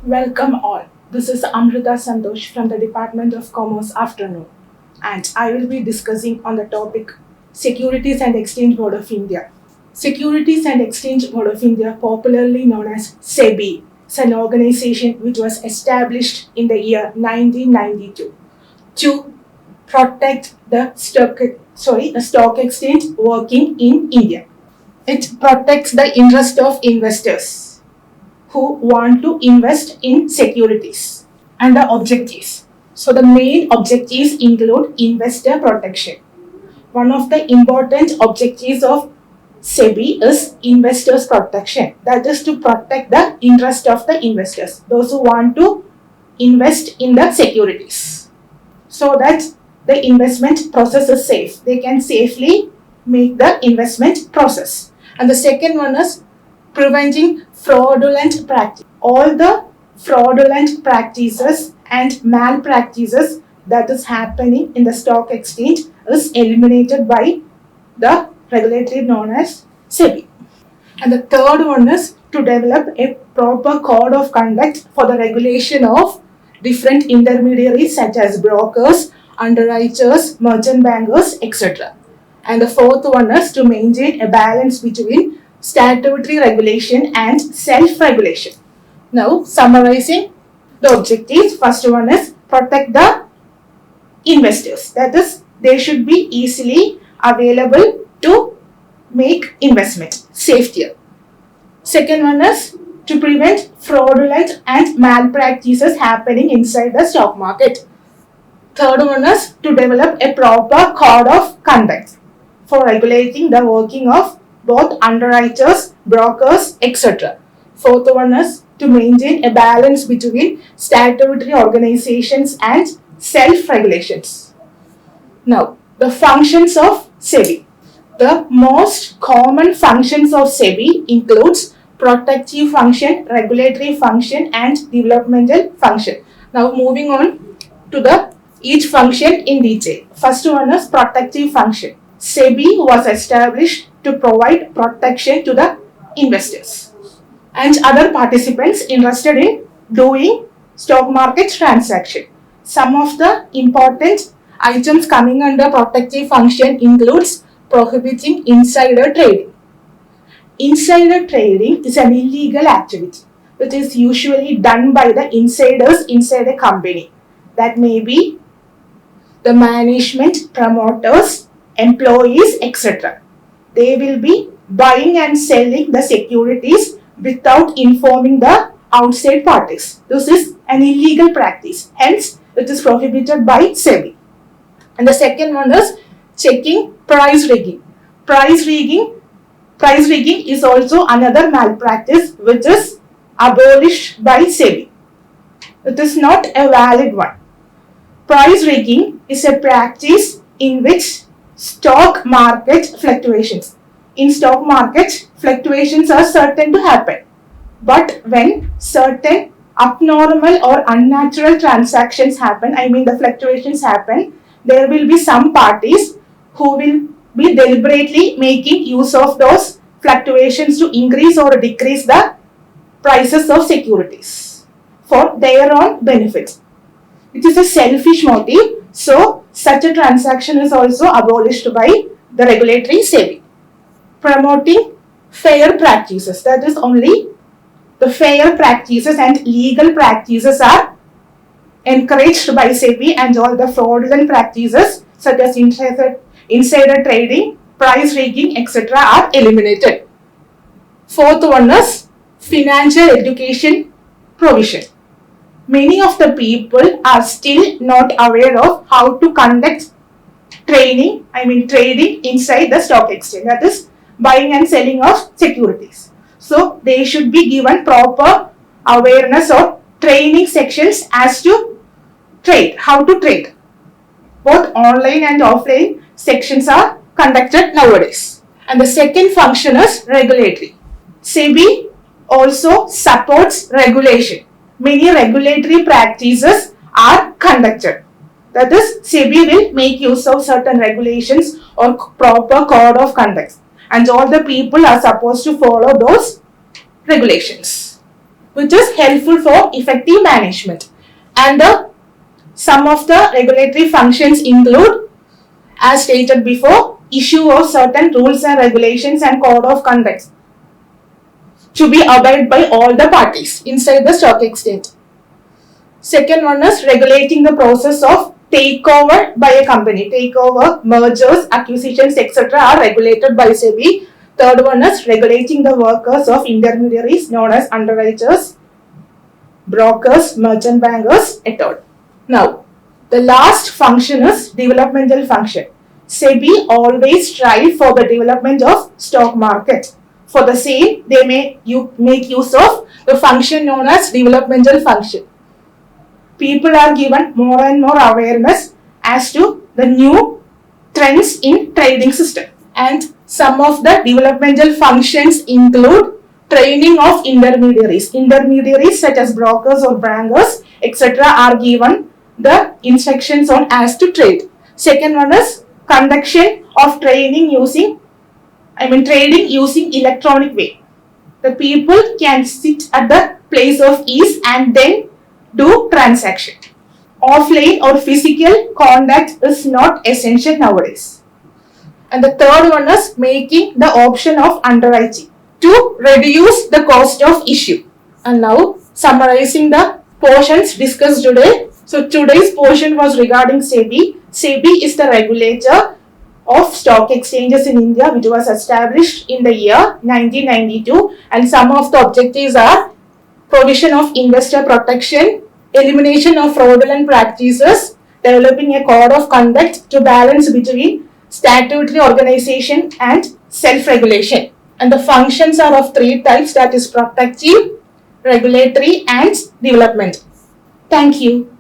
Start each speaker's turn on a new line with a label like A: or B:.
A: Welcome all. This is Amrutha Santhosh from the Department of Commerce Afternoon, and I will be discussing on the topic Securities and Exchange Board of India. Securities and Exchange Board of India, popularly known as Sebi, is an organization which was established in the year 1992 to protect the stock exchange working in India. It protects the interest of investors who want to invest in securities and the objectives. So the main objectives include investor protection. One of the important objectives of SEBI is investors protection. That is to protect the interest of the investors, those who want to invest in the securities, so that the investment process is safe. They can safely make the investment process. And the second one is preventing fraudulent practice. All the fraudulent practices and malpractices that is happening in the stock exchange is eliminated by the regulatory known as SEBI. And the third one is to develop a proper code of conduct for the regulation of different intermediaries such as brokers, underwriters, merchant bankers, etc. And the fourth one is to maintain a balance between statutory regulation and self-regulation. Now, summarizing the objectives, first one is protect the investors. That is, they should be easily available to make investment, safer. Second one is to prevent fraudulent and malpractices happening inside the stock market. Third one is to develop a proper code of conduct for regulating the working of both underwriters, brokers, etc. Fourth one is to maintain a balance between statutory organizations and self-regulations. Now, the functions of SEBI. The most common functions of SEBI includes protective function, regulatory function, and developmental function. Now, moving on to each function in detail. First one is protective function. SEBI was established to provide protection to the investors and other participants interested in doing stock market transaction. Some of the important items coming under protective function includes prohibiting insider trading. Insider trading is an illegal activity which is usually done by the insiders inside a company. That may be the management, promoters, employees, etc. They will be buying and selling the securities without informing the outside parties. This is an illegal practice. Hence, it is prohibited by SEBI. And the second one is checking price rigging. Price rigging is also another malpractice which is abolished by SEBI. It is not a valid one. Price rigging is a practice in which stock market fluctuations. In stock market, fluctuations are certain to happen. But when certain abnormal or unnatural transactions happen, the fluctuations happen, there will be some parties who will be deliberately making use of those fluctuations to increase or decrease the prices of securities for their own benefit. It is a selfish motive, so such a transaction is also abolished by the regulatory SEBI. Promoting fair practices, that is, only the fair practices and legal practices are encouraged by SEBI, and all the fraudulent practices such as insider trading, price rigging, etc. are eliminated. Fourth one is financial education provision. Many of the people are still not aware of how to conduct trading inside the stock exchange, that is, buying and selling of securities. So, they should be given proper awareness or training sections as to trade, how to trade. Both online and offline sections are conducted nowadays. And the second function is regulatory. SEBI also supports regulation. Many regulatory practices are conducted. That is, SEBI will make use of certain regulations or proper code of conduct, and all the people are supposed to follow those regulations. which is helpful for effective management. And some of the regulatory functions include, as stated before, issue of certain rules and regulations and code of conduct to be obeyed by all the parties inside the stock exchange. Second one is regulating the process of takeover by a company. Takeover, mergers, acquisitions, etc. are regulated by Sebi. Third one is regulating the workers of intermediaries known as underwriters, brokers, merchant bankers, etc. Now, the last function is developmental function. Sebi always strive for the development of stock market. For the same, they may make use of the function known as developmental function. People are given more and more awareness as to the new trends in trading system. And some of the developmental functions include training of intermediaries. Intermediaries such as brokers or bankers, etc. are given the instructions on as to trade. Second one is conduction of trading using electronic way. The people can sit at the place of ease and then do transaction. Offline or physical contact is not essential nowadays. And the third one is making the option of underwriting to reduce the cost of issue. And now summarizing the portions discussed today. So today's portion was regarding Sebi. Sebi is the regulator of stock exchanges in India, which was established in the year 1992, and some of the objectives are provision of investor protection, elimination of fraudulent practices, developing a code of conduct to balance between statutory organization and self-regulation. And the functions are of three types, that is protective, regulatory and development. Thank you.